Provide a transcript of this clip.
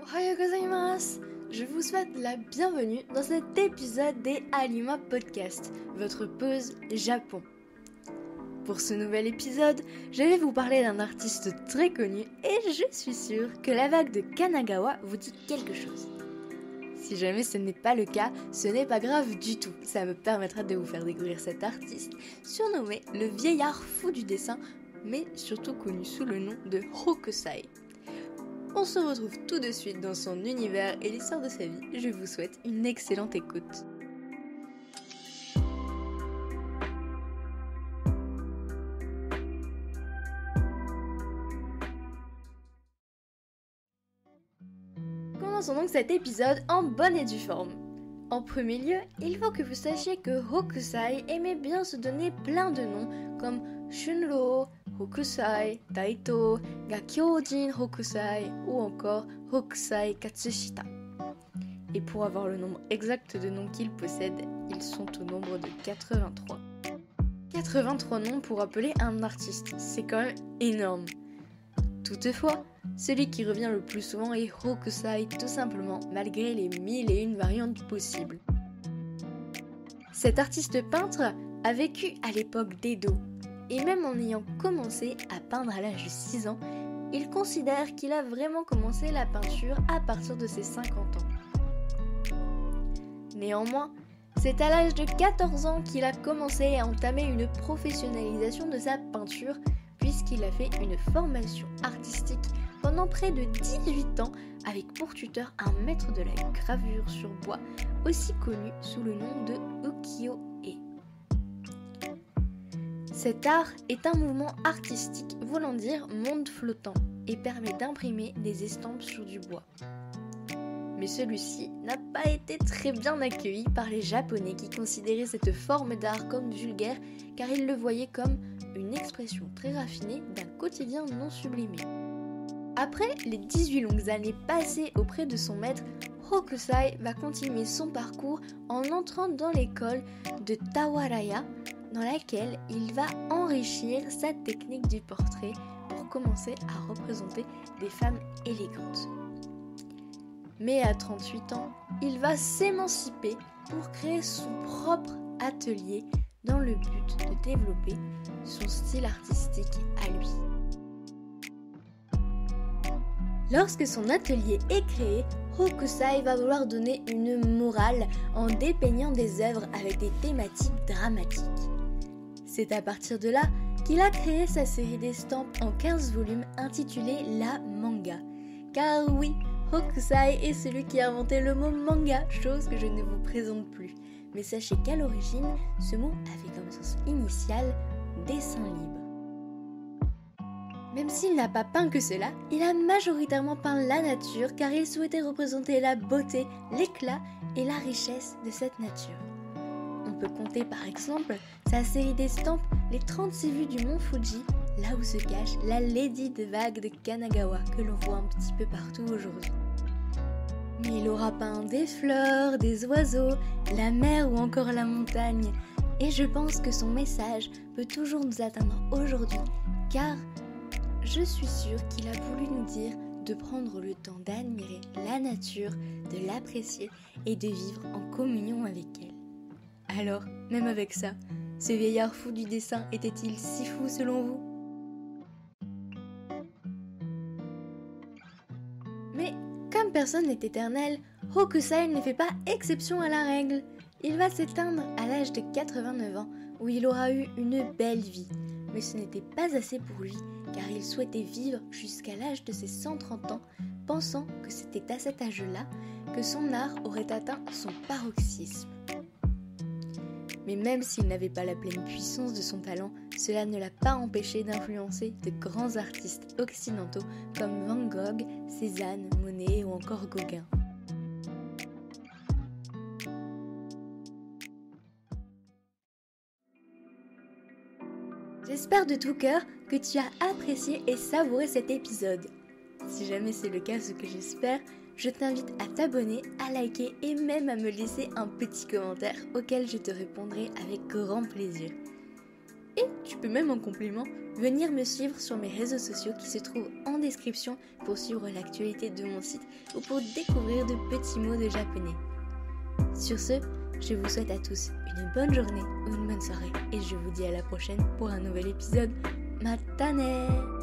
Ohayou gozaimasu! Je vous souhaite la bienvenue dans cet épisode des Alima Podcast, votre pause Japon. Pour ce nouvel épisode, je vais vous parler d'un artiste très connu et je suis sûre que la vague de Kanagawa vous dit quelque chose. Si jamais ce n'est pas le cas, ce n'est pas grave du tout, ça me permettra de vous faire découvrir cet artiste surnommé le vieillard fou du dessin, mais surtout connu sous le nom de Hokusai. On se retrouve tout de suite dans son univers et l'histoire de sa vie. Je vous souhaite une excellente écoute. Commençons donc cet épisode en bonne et due forme. En premier lieu, il faut que vous sachiez que Hokusai aimait bien se donner plein de noms comme Shunro, Hokusai, Daito, Gakyojin Hokusai ou encore Hokusai Katsushita. Et pour avoir le nombre exact de noms qu'il possède, ils sont au nombre de 83. 83 noms pour appeler un artiste, c'est quand même énorme. Toutefois, celui qui revient le plus souvent est Hokusai tout simplement, malgré les 1001 variantes possibles. Cet artiste peintre a vécu à l'époque d'Edo, et même en ayant commencé à peindre à l'âge de 6 ans, il considère qu'il a vraiment commencé la peinture à partir de ses 50 ans. Néanmoins, c'est à l'âge de 14 ans qu'il a commencé à entamer une professionnalisation de sa peinture, puisqu'il a fait une formation artistique pendant près de 18 ans avec pour tuteur un maître de la gravure sur bois, aussi connu sous le nom de ukiyo-e. Cet art est un mouvement artistique voulant dire monde flottant et permet d'imprimer des estampes sur du bois. Mais celui-ci n'a pas été très bien accueilli par les Japonais qui considéraient cette forme d'art comme vulgaire car ils le voyaient comme une expression très raffinée d'un quotidien non sublimé. Après les 18 longues années passées auprès de son maître, Hokusai va continuer son parcours en entrant dans l'école de Tawaraya, dans laquelle il va enrichir sa technique du portrait pour commencer à représenter des femmes élégantes. Mais à 38 ans, il va s'émanciper pour créer son propre atelier dans le but de développer son style artistique à lui. Lorsque son atelier est créé, Hokusai va vouloir donner une morale en dépeignant des œuvres avec des thématiques dramatiques. C'est à partir de là qu'il a créé sa série d'estampes en 15 volumes intitulée La Manga. Car oui, Hokusai est celui qui a inventé le mot manga, chose que je ne vous présente plus. Mais sachez qu'à l'origine, ce mot avait comme sens initial dessin libre. Même s'il n'a pas peint que cela, il a majoritairement peint la nature car il souhaitait représenter la beauté, l'éclat et la richesse de cette nature. On peut compter par exemple sa série d'estampes Les 36 vues du mont Fuji, là où se cache la Lady de Vague de Kanagawa que l'on voit un petit peu partout aujourd'hui. Mais il aura peint des fleurs, des oiseaux, la mer ou encore la montagne. Et je pense que son message peut toujours nous atteindre aujourd'hui car je suis sûre qu'il a voulu nous dire de prendre le temps d'admirer la nature, de l'apprécier et de vivre en communion avec elle. Alors, même avec ça, ce vieillard fou du dessin était-il si fou selon vous ? Mais comme personne n'est éternel, Hokusai ne fait pas exception à la règle. Il va s'éteindre à l'âge de 89 ans où il aura eu une belle vie. Mais ce n'était pas assez pour lui car il souhaitait vivre jusqu'à l'âge de ses 130 ans, pensant que c'était à cet âge-là que son art aurait atteint son paroxysme. Mais même s'il n'avait pas la pleine puissance de son talent, cela ne l'a pas empêché d'influencer de grands artistes occidentaux comme Van Gogh, Cézanne, Monet ou encore Gauguin. J'espère de tout cœur que tu as apprécié et savouré cet épisode. Si jamais c'est le cas, ce que j'espère, je t'invite à t'abonner, à liker et même à me laisser un petit commentaire auquel je te répondrai avec grand plaisir. Et tu peux même en complément venir me suivre sur mes réseaux sociaux qui se trouvent en description pour suivre l'actualité de mon site ou pour découvrir de petits mots de japonais. Sur ce, je vous souhaite à tous une bonne journée ou une bonne soirée et je vous dis à la prochaine pour un nouvel épisode. Matane!